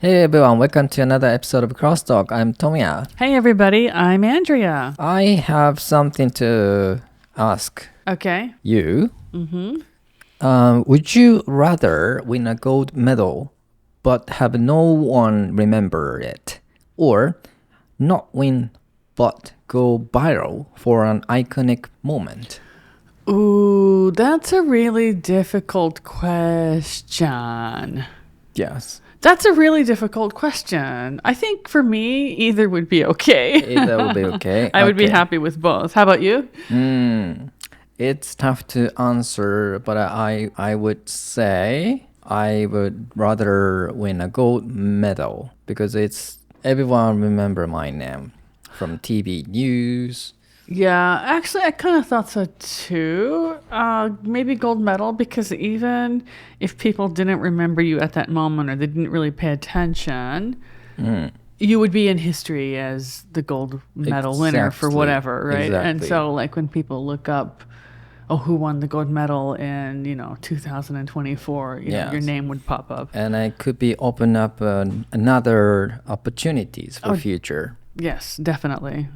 Hey everyone, welcome to another episode of Crosstalk. I'm Tomiya. Hey everybody, I'm Andrea. I have something to ask Okay. you. Mm-hmm. Would you rather win a gold medal but have no one remember it? Or not win but go viral for an iconic moment? Ooh, that's a really difficult question. Yes. That's a really difficult question. I think for me, either would be okay. That would be okay. I would be Okay. happy with both. How about you? It's tough to answer, but I would say I would rather win a gold medal because it's everyone remember my name from TV news. Yeah, actually, I kind of thought so too. Maybe gold medal because even if people didn't remember you at that moment or they didn't really pay attention, you would be in history as the gold medal winner for Exactly, whatever, right? And exactly. so, like when people look up, oh, who won the gold medal in 2024, your Yes. name would pop up. And I could be open up another opportunities for Oh. future. Yes, definitely.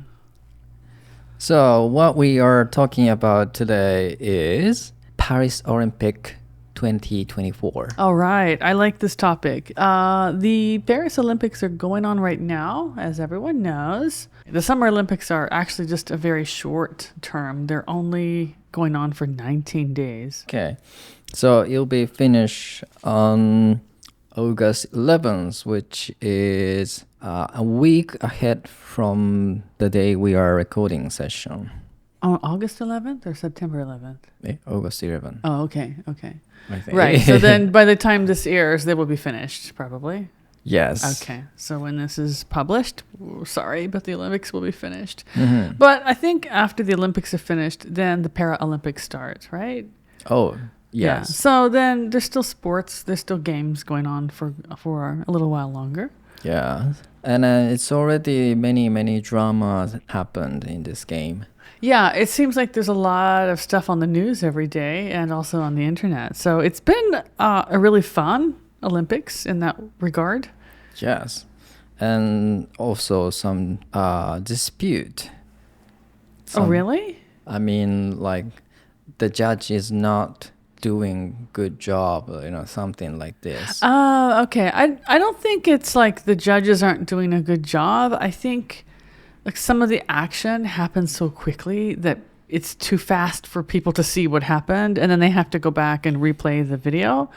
So what we are talking about today is Paris Olympic 2024. All right. I like this topic. The Paris Olympics are going on right now, as everyone knows. The Summer Olympics are actually just a very short term. They're only going on for 19 days. Okay, so it'll be finished on August 11th, which is a week ahead from the day we are recording session. On August 11th or September 11th? August 11th, Oh, okay. I think. Right. So then by the time this airs, they will be finished, probably. Yes. Okay. So when this is published, sorry, but the Olympics will be finished. Mhm. But I think after the Olympics are finished, then the Paralympics start, right? Oh, Yeah. yes. So then there's still sports, there's still games going on for a little while longer. Yeah. And it's already many dramas happened in this game. Yeah, it seems like there's a lot of stuff on the news every day and also on the internet. So it's been a really fun Olympics in that regard. Yes. And also some dispute. Oh, really? I mean, like the judge is not doing good job, something like this. Okay. I don't think it's like the judges aren't doing a good job. I think like some of the action happens so quickly that it's too fast for people to see what happened, and then they have to go back and replay the video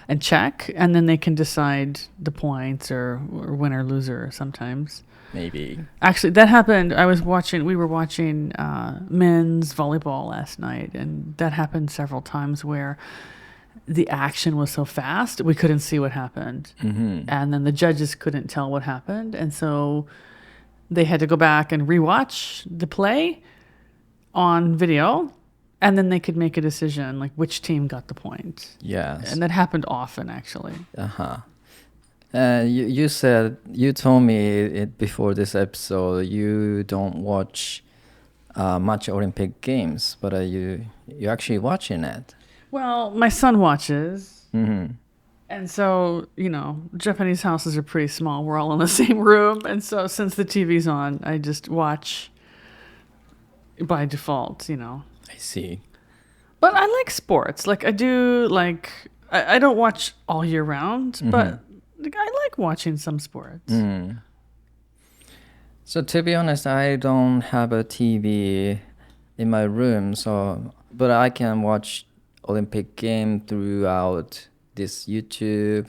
and check, and then they can decide the points or winner loser sometimes. Maybe. Actually, that happened. We were watching men's volleyball last night, and that happened several times where the action was so fast we couldn't see what happened, and then the judges couldn't tell what happened, and so they had to go back and rewatch the play on video, and then they could make a decision like which team got the point. Yes. And that happened often, actually. Uh-huh. You told me it before this episode you don't watch much Olympic games, but you actually watching it. Well, my son watches. Mm-hmm. And so, Japanese houses are pretty small. We're all in the same room. And so since the TV's on, I just watch by default, I see. But I like sports. Like I do I don't watch all year round, but I like watching some sports. So to be honest, I don't have a TV in my room, but I can watch Olympic game throughout this YouTube,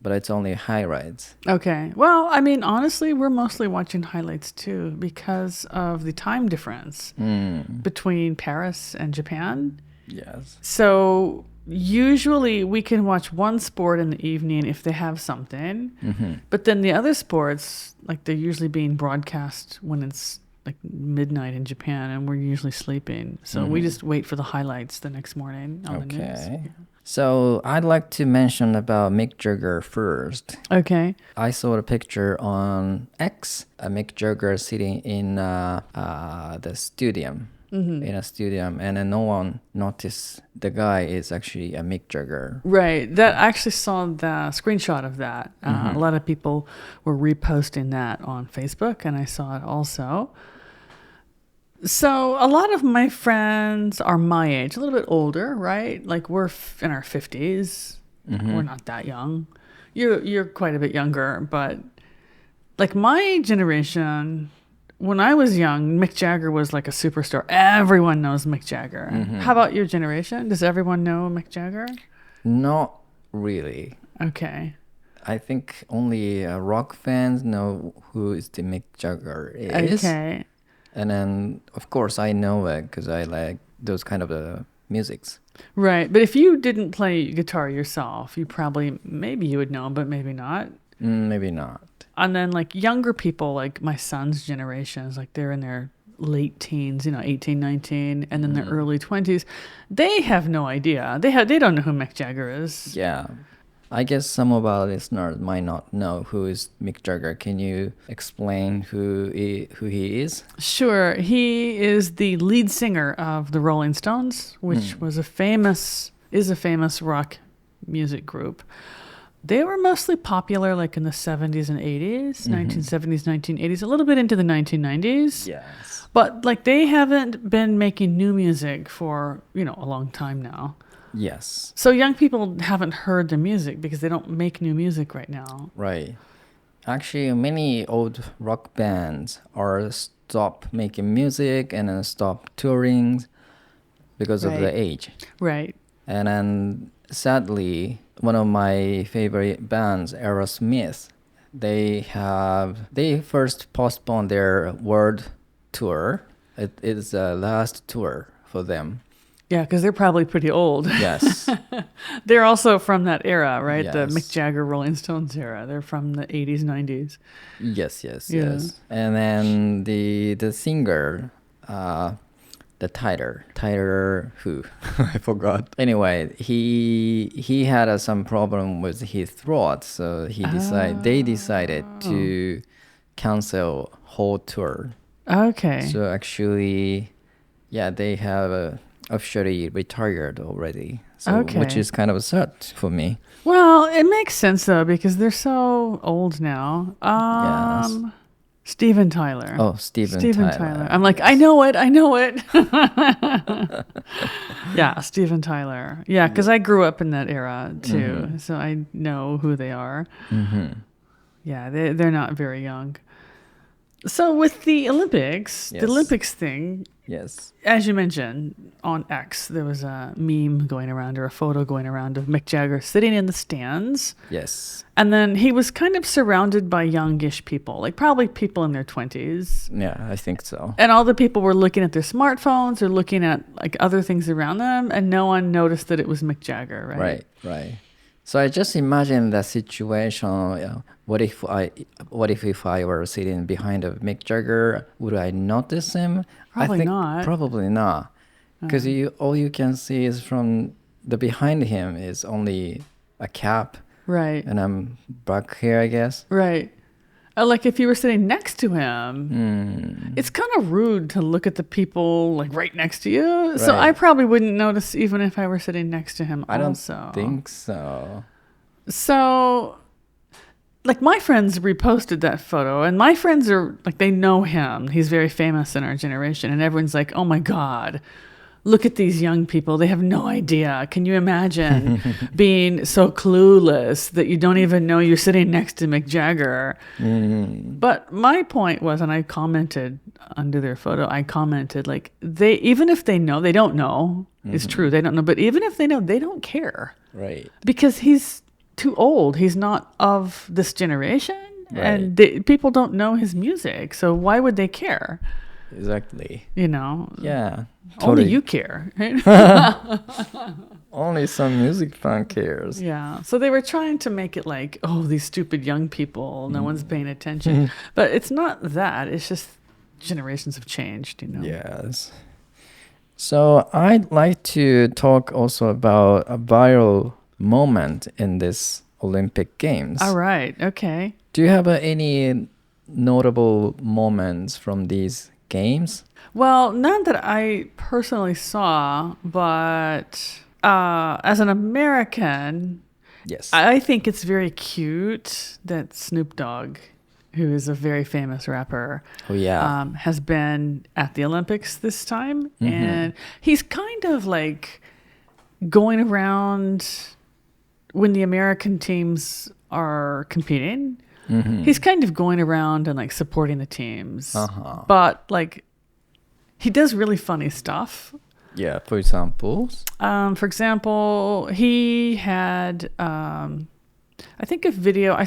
but it's only highlights. Okay. Well, I mean, honestly, we're mostly watching highlights too because of the time difference between Paris and Japan. Yes. So usually we can watch one sport in the evening if they have something, but then the other sports, like they're usually being broadcast when it's like midnight in Japan, and we're usually sleeping. So we just wait for the highlights the next morning on the news. Okay. So I'd like to mention about Mick Jagger first. Okay. I saw a picture on X, Mick Jagger sitting in the stadium. in a stadium, and then no one noticed the guy is actually a Mick Jagger. Right. That I actually saw the screenshot of that. A lot of people were reposting that on Facebook, and I saw it also. So a lot of my friends are my age, a little bit older, right? Like we're in our 50s. We're not that young. You're quite a bit younger, but like my generation, when I was young, Mick Jagger was like a superstar. Everyone knows Mick Jagger. How about your generation? Does everyone know Mick Jagger? Not really. Okay. I think only rock fans know who is the Mick Jagger is. Okay. And then, of course, I know it because I like those kind of musics. Right. But if you didn't play guitar yourself, maybe you would know, but maybe not. Maybe not. And then like younger people, like my son's generations, like they're in their late teens, 18, 19, and then their early 20s. They have no idea. They don't know who Mick Jagger is. Yeah. I guess some of our listeners might not know who is Mick Jagger. Can you explain who he is? Sure. He is the lead singer of the Rolling Stones, which is a famous rock music group. They were mostly popular like in the 70s and 80s, 1970s, 1980s, a little bit into the 1990s. Yes. But like they haven't been making new music for, a long time now. Yes. So young people haven't heard the music because they don't make new music right now. Right. Actually, many old rock bands are stop making music and then stop touring because of the age. Right. And then sadly, one of my favorite bands, Aerosmith, they first postponed their world tour. It is the last tour for them. Yeah, because they're probably pretty old. Yes. They're also from that era, right? Yes. The Mick Jagger Rolling Stones era. They're from the 80s, 90s. Yes. And then the singer, the Tyler who I forgot. Anyway, he had some problem with his throat, so they decided to cancel whole tour. Okay. So actually, yeah, they have officially retired already. So, which is kind of sad for me. Well, it makes sense though because they're so old now. Yes. Steven Tyler. Oh, Steven Tyler. I'm like, yes. I know it. Yeah, Steven Tyler. Yeah, because I grew up in that era too, so I know who they are. Yeah, they're not very young. So with the Olympics, the Olympics thing, yes, as you mentioned, on X, there was a meme going around or a photo going around of Mick Jagger sitting in the stands. Yes. And then he was kind of surrounded by youngish people, like probably people in their 20s. Yeah, I think so. And all the people were looking at their smartphones or looking at like other things around them, and no one noticed that it was Mick Jagger, right? Right. So I just imagine the situation. What if I were sitting behind a Mick Jagger? Would I notice him? Probably not. Probably not, because all you can see is from the behind him is only a cap. Right. And I'm back here, I guess. Right. Like if you were sitting next to him, it's kind of rude to look at the people like right next to you. Right. So I probably wouldn't notice even if I were sitting next to him. I don't think so. So, like my friends reposted that photo, and my friends are like, they know him. He's very famous in our generation, and everyone's like, "Oh my God, look at these young people. They have no idea. Can you imagine being so clueless that you don't even know you're sitting next to Mick Jagger?" But my point was, and I commented under their photo, I commented like, even if they know, they don't know. It's true, they don't know. But even if they know, they don't care. Right. Because he's too old. He's not of this generation. Right. And people don't know his music. So why would they care? Exactly. Yeah. Totally. Only you care, right? Only some music fan cares. Yeah. So they were trying to make it like, oh, these stupid young people, no one's paying attention. But it's not that. It's just generations have changed, Yes. So I'd like to talk also about a viral moment in this Olympic Games. All right. Okay. Do you have any notable moments from these games? Well, none that I personally saw, but as an American, Yes. I think it's very cute that Snoop Dogg, who is a very famous rapper, Oh yeah. has been at the Olympics this time. Mm-hmm. And he's kind of like going around when the American teams are competing. Mm-hmm. He's kind of going around and like supporting the teams. Uh-huh. But like he does really funny stuff. Yeah, for example. For example, he had I think a video. I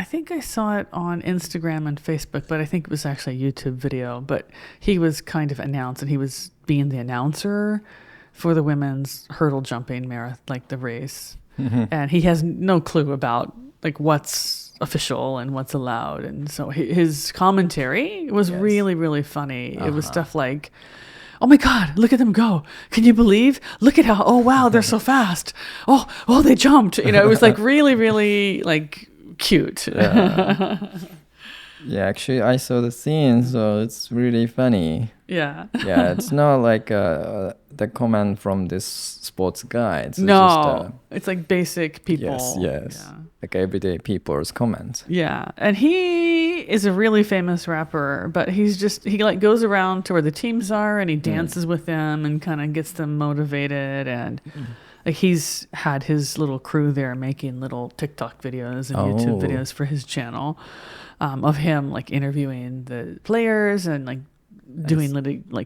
think I saw it on Instagram and Facebook, but I think it was actually a YouTube video. But he was kind of announced, and he was being the announcer for the women's hurdle jumping marathon, like the race. Mm-hmm. And he has no clue about like what's official and what's allowed. And so his commentary was Yes. really, really funny. It was stuff like, oh my God, look at them go. Can you believe? Look at how, oh wow, they're so fast. Oh, they jumped. You know, it was like really, really like cute. Yeah, actually, I saw the scene, so it's really funny. Yeah. Yeah, it's not like the comment from this sports guy. It's No, just, it's like basic people. yes, Yeah. like everyday people's comments. Yeah, and he is a really famous rapper, but he like goes around to where the teams are and he dances with them and kind of gets them motivated, and like he's had his little crew there making little TikTok videos and YouTube videos for his channel, of him like interviewing the players and like doing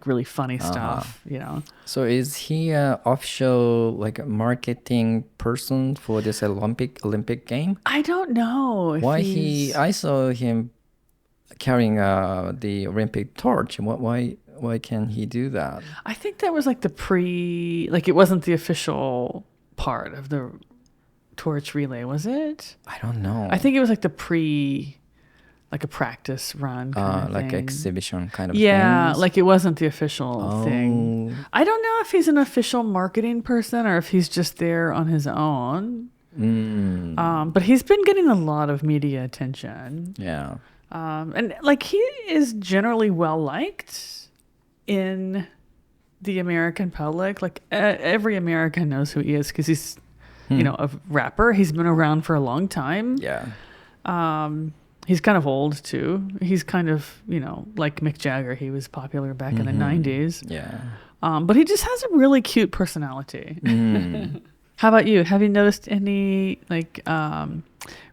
really funny stuff, you know. So is he a official like marketing person for this Olympic game? I don't know if Why he's... I saw him carrying the Olympic torch. Why can he do that? I think that was like it wasn't the official part of the torch relay, was it? I don't know. I think it was like like a practice run kind of like thing. exhibition kind of Yeah, things. like it wasn't the official thing. I don't know if he's an official marketing person or if he's just there on his own. But he's been getting a lot of media attention. Yeah. And like he is generally well liked in the American public. Like every American knows who he is because he's, you know, a rapper. He's been around for a long time. Yeah. He's kind of old too. He's kind of, you know, like Mick Jagger. He was popular back in the 90s. Yeah. But he just has a really cute personality. How about you? Have you noticed any like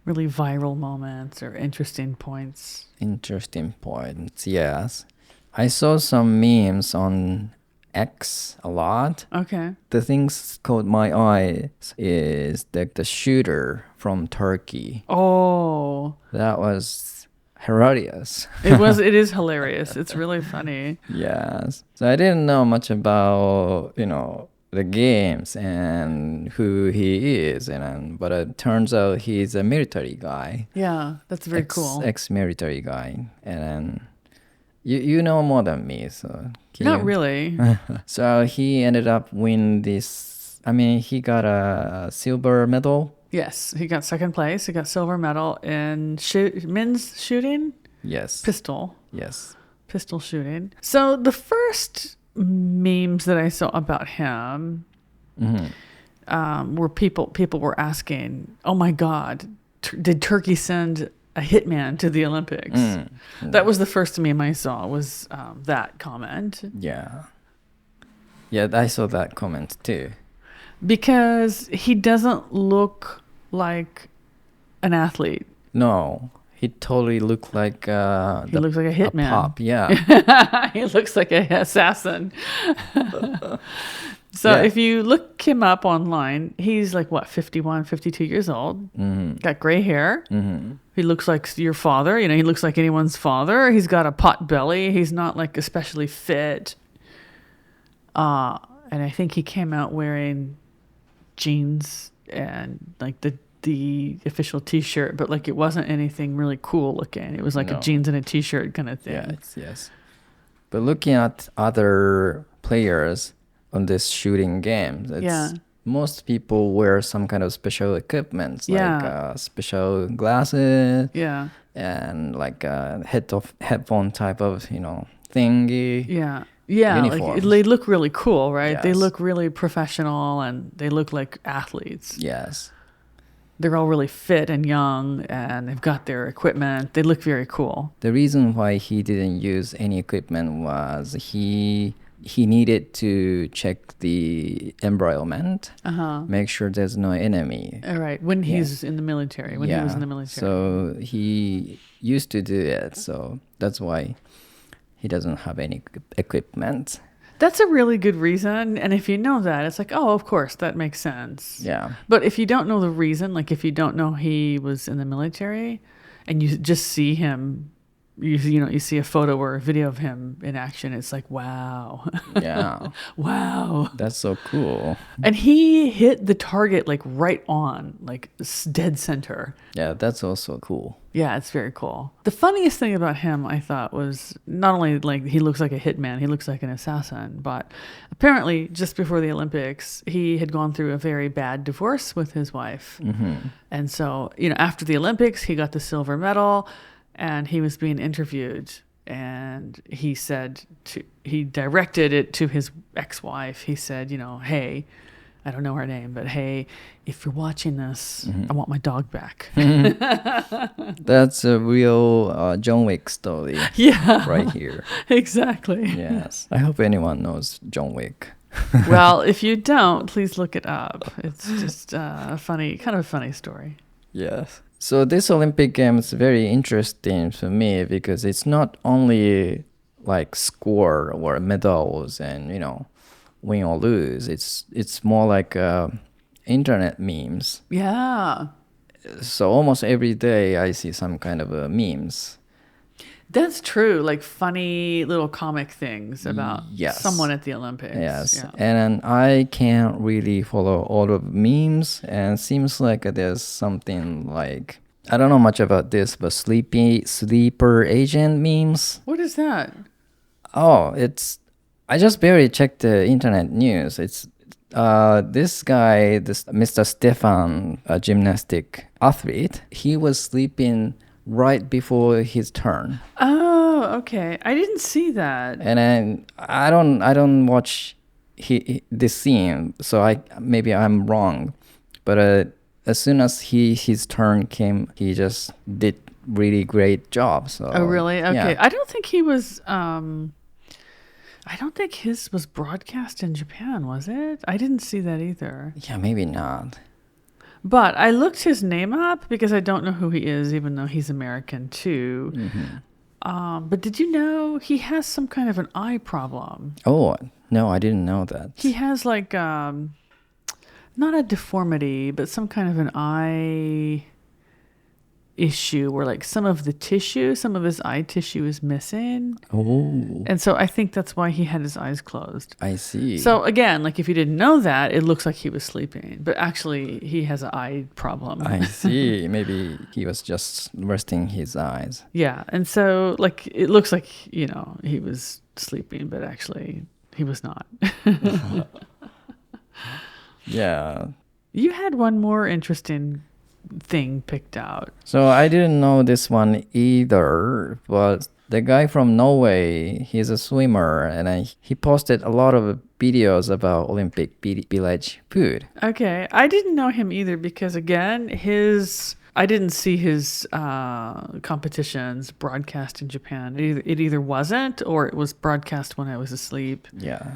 really viral moments or interesting points? Interesting points. Yes. I saw some memes on X a lot. Okay. The things caught my eye is the shooter from Turkey. Oh, That was hilarious. it is hilarious. It's really funny. Yes. So I didn't know much about, the games and who he is, but it turns out he's a military guy. Yeah, that's very cool. Ex-military guy. And you know more than me, so Not really. So he ended up win this. I mean, he got a silver medal. Yes, he got second place. He got silver medal in men's shooting. Yes. Pistol shooting. So the first memes that I saw about him were people were asking, "Oh my God, did Turkey send a hitman to the Olympics?" That was the first meme I saw. Was that comment? Yeah. Yeah, I saw that comment too. Because he doesn't look like an athlete. No, he totally looked like He looks like a hitman. A pop, yeah. He looks like an assassin. So Yeah. if you look him up online, he's like, 51, 52 years old. Got gray hair. He looks like your father. You know, he looks like anyone's father. He's got a pot belly. He's not like especially fit. And I think he came out wearing jeans and like the official T-shirt, but like it wasn't anything really cool looking. It was like a jeans and a T-shirt kind of thing. Yes. But looking at other players on this shooting game, most people wear some kind of special equipment, like special glasses. Yeah. and like a headphone type of, thingy. Yeah. Yeah, like Uniforms. they look really cool, right? They Yes. look really professional and they look like athletes. Yes. They're all really fit and young and they've got their equipment. They look very cool. The reason why he didn't use any equipment was he needed to check the environment, make sure there's no enemy. All right. When he's in the military, when he was in the military. So he used to do it. So that's why he doesn't have any equipment. That's a really good reason. And if you know that, it's like, oh, of course, that makes sense. Yeah. But if you don't know the reason, like if you don't know he was in the military and you just see him, you see a photo or a video of him in action, it's like, wow. Yeah. Wow. That's so cool. And he hit the target like right on, like dead center. Yeah, that's also cool. Yeah, it's very cool. The funniest thing about him, I thought, was not only like he looks like a hitman, he looks like an assassin, but apparently just before the Olympics, he had gone through a very bad divorce with his wife. And so, after the Olympics, he got the silver medal and he was being interviewed. And he said, he directed it to his ex-wife. He said, hey, I don't know her name, but hey, if you're watching this, I want my dog back. That's a real John Wick story. Yeah. Right here. Exactly. Yes. I hope anyone knows John Wick. Well, if you don't, please look it up. It's just a funny story. Yes. So this Olympic Games is very interesting for me because it's not only like score or medals and, win or lose. It's more like internet memes. Yeah. So almost every day I see some kind of memes. That's true. Like funny little comic things about someone at the Olympics. Yes. Yeah. And I can't really follow all of memes. And seems like there's something like, I don't know much about this, but sleeper agent memes. What is that? Oh, I just barely checked the internet news. It's this guy, this Mr. Stefan, a gymnastic athlete, he was sleeping right before his turn. Oh, okay. I didn't see that. And then I don't watch this scene, so maybe I'm wrong. But as soon as his turn came, he just did really great job. So oh, really? Okay. Yeah. I don't think he was. I don't think his was broadcast in Japan, was it? I didn't see that either. Yeah, maybe not. But I looked his name up because I don't know who he is, even though he's American too. But did you know he has some kind of an eye problem? Oh, no, I didn't know that. He has like, not a deformity, but some kind of an eye issue where like some of his eye tissue is missing. Oh. And so I think that's why he had his eyes closed. I see. So again, like if you didn't know that, it looks like he was sleeping, but actually he has an eye problem. I see. Maybe he was just resting his eyes. Yeah. And so like it looks like, he was sleeping, but actually he was not. Yeah. You had one more interesting thing picked out. So I didn't know this one either, but the guy from Norway, he's a swimmer, and he posted a lot of videos about Olympic village food. Okay. I didn't know him either because, again, I didn't see his competitions broadcast in Japan. It either wasn't or it was broadcast when I was asleep. Yeah.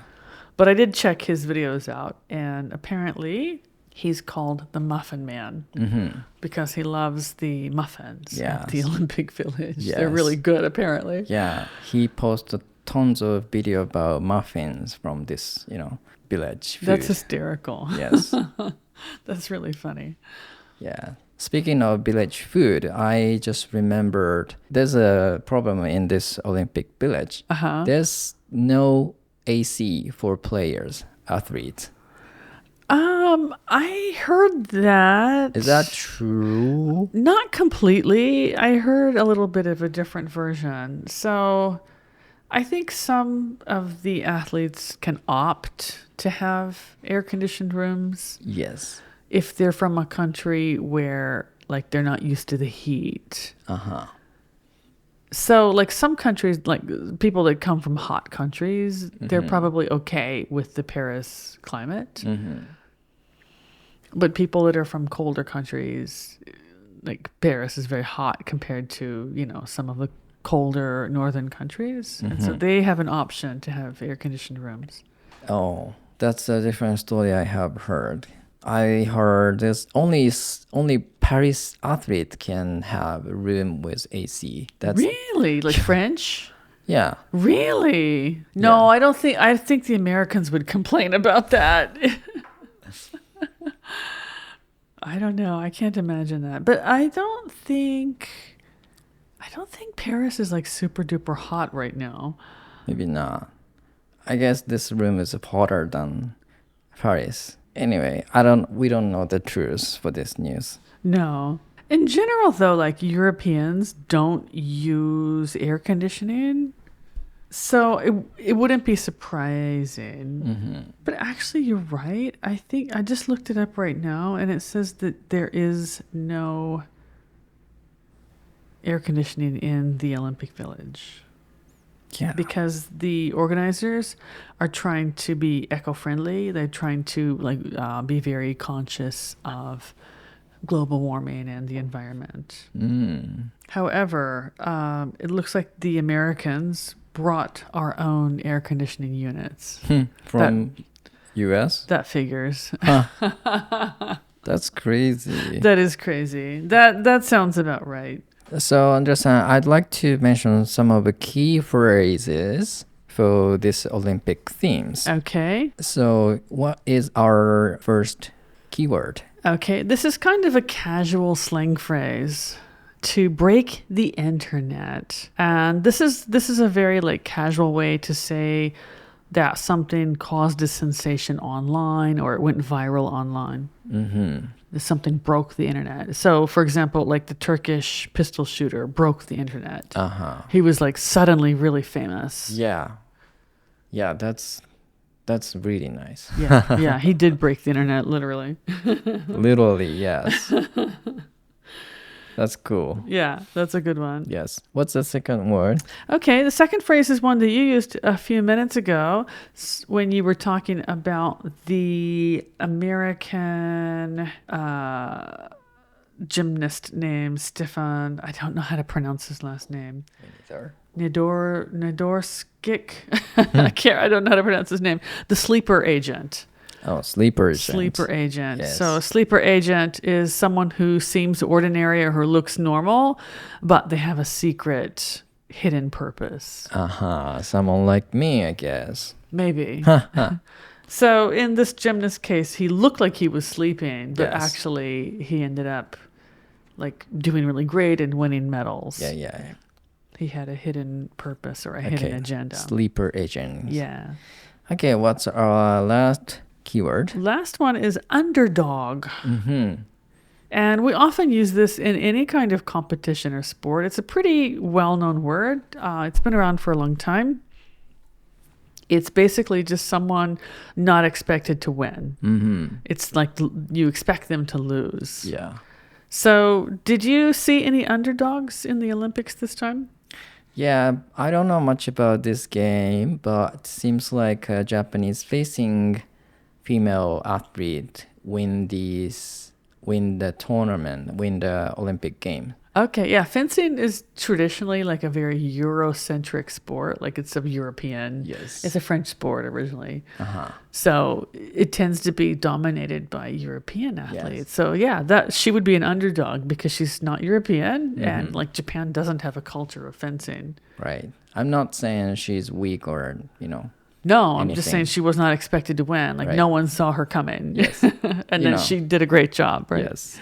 But I did check his videos out, and apparently he's called the Muffin Man because he loves the muffins at the Olympic Village. Yes. They're really good, apparently. Yeah, he posted tons of video about muffins from this, village food. That's hysterical. Yes. That's really funny. Yeah. Speaking of village food, I just remembered there's a problem in this Olympic village. There's no AC for players, athletes. I heard that. Is that true? Not completely. I heard a little bit of a different version. So I think some of the athletes can opt to have air-conditioned rooms. Yes. If they're from a country where like they're not used to the heat. So, like some countries, like people that come from hot countries, they're probably okay with the Paris climate. But people that are from colder countries, like Paris is very hot compared to, some of the colder northern countries. And so they have an option to have air conditioned rooms. Oh, that's a different story I have heard. I heard there's only Paris athlete can have a room with AC. That's Really? Like French? yeah. Really? No, Yeah. I think the Americans would complain about that. I don't know. I can't imagine that. But I don't think Paris is like super duper hot right now. Maybe not. I guess this room is hotter than Paris. Anyway, we don't know the truth for this news. No. In general though, like Europeans don't use air conditioning. So it wouldn't be surprising. But actually you're right. I think I just looked it up right now and it says that there is no air conditioning in the Olympic Village. Yeah. Because the organizers are trying to be eco-friendly. They're trying to be very conscious of global warming and the environment. However, it looks like the Americans brought our own air conditioning units. From US? That figures. That's crazy. That is crazy. That sounds about right. So, understand, I'd like to mention some of the key phrases for this Olympic themes. Okay. So, what is our first keyword? Okay, this is kind of a casual slang phrase. To break the internet. And this is a very casual way to say that something caused a sensation online or it went viral online. Something broke the internet. So, for example, like the Turkish pistol shooter broke the internet. He was suddenly really famous. Yeah, that's really nice. Yeah, he did break the internet, literally. Literally, yes. That's cool. Yeah, that's a good one. Yes. What's the second word? Okay, the second phrase is one that you used a few minutes ago when you were talking about the American gymnast named Stefan. I don't know how to pronounce his last name. Nadorskik. I don't know how to pronounce his name. The sleeper agent. Oh, sleeper agent. Sleeper agent. Yes. So a sleeper agent is someone who seems ordinary or who looks normal, but they have a secret hidden purpose. Someone like me, I guess. Maybe. So in this gymnast case, he looked like he was sleeping, but Yes. actually he ended up doing really great and winning medals. Yeah. He had a hidden purpose or a hidden agenda. Sleeper agent. Yeah. Okay, what's our last keyword? Last one is underdog. And we often use this in any kind of competition or sport. It's a pretty well-known word. It's been around for a long time. It's basically just someone not expected to win. It's like you expect them to lose. Yeah. So did you see any underdogs in the Olympics this time? Yeah, I don't know much about this game, but it seems like a Japanese facing female athlete win the tournament, win the Olympic game. Okay, yeah, fencing is traditionally a very Eurocentric sport. It's a European. Yes. It's a French sport originally. So it tends to be dominated by European athletes. Yes. So yeah, that she would be an underdog because she's not European and Japan doesn't have a culture of fencing. Right. I'm not saying she's weak or, No, I'm just anything. saying she was not expected to win. Right. No one saw her coming. Yes. And then she did a great job, right? Yes.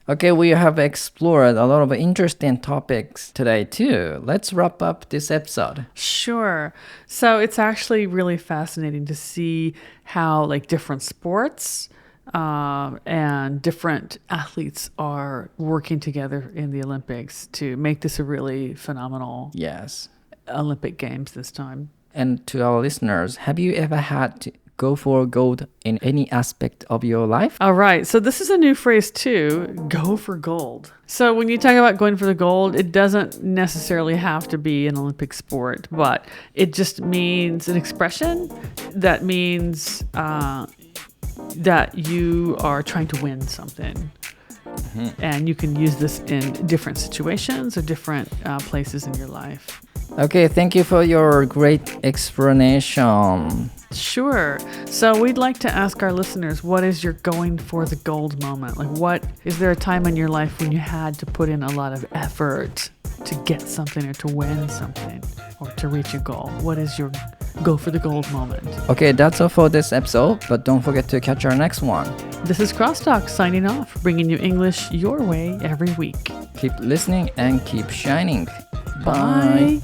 Okay, we have explored a lot of interesting topics today too. Let's wrap up this episode. Sure. So it's actually really fascinating to see how different sports and different athletes are working together in the Olympics to make this a really phenomenal Yes. Olympic Games this time. And to our listeners, have you ever had go for gold in any aspect of your life? All right. So this is a new phrase too. Go for gold. So when you talk about going for the gold, it doesn't necessarily have to be an Olympic sport, but it just means an expression that means that you are trying to win something. And you can use this in different situations or different places in your life. Okay, thank you for your great explanation. Sure. So we'd like to ask our listeners, what is your going for the gold moment? Like, is there a time in your life when you had to put in a lot of effort to get something or to win something or to reach a goal? What is your go for the gold moment? Okay, that's all for this episode, but don't forget to catch our next one. This is Crosstalk signing off, bringing you English your way every week. Keep listening and keep shining. Bye.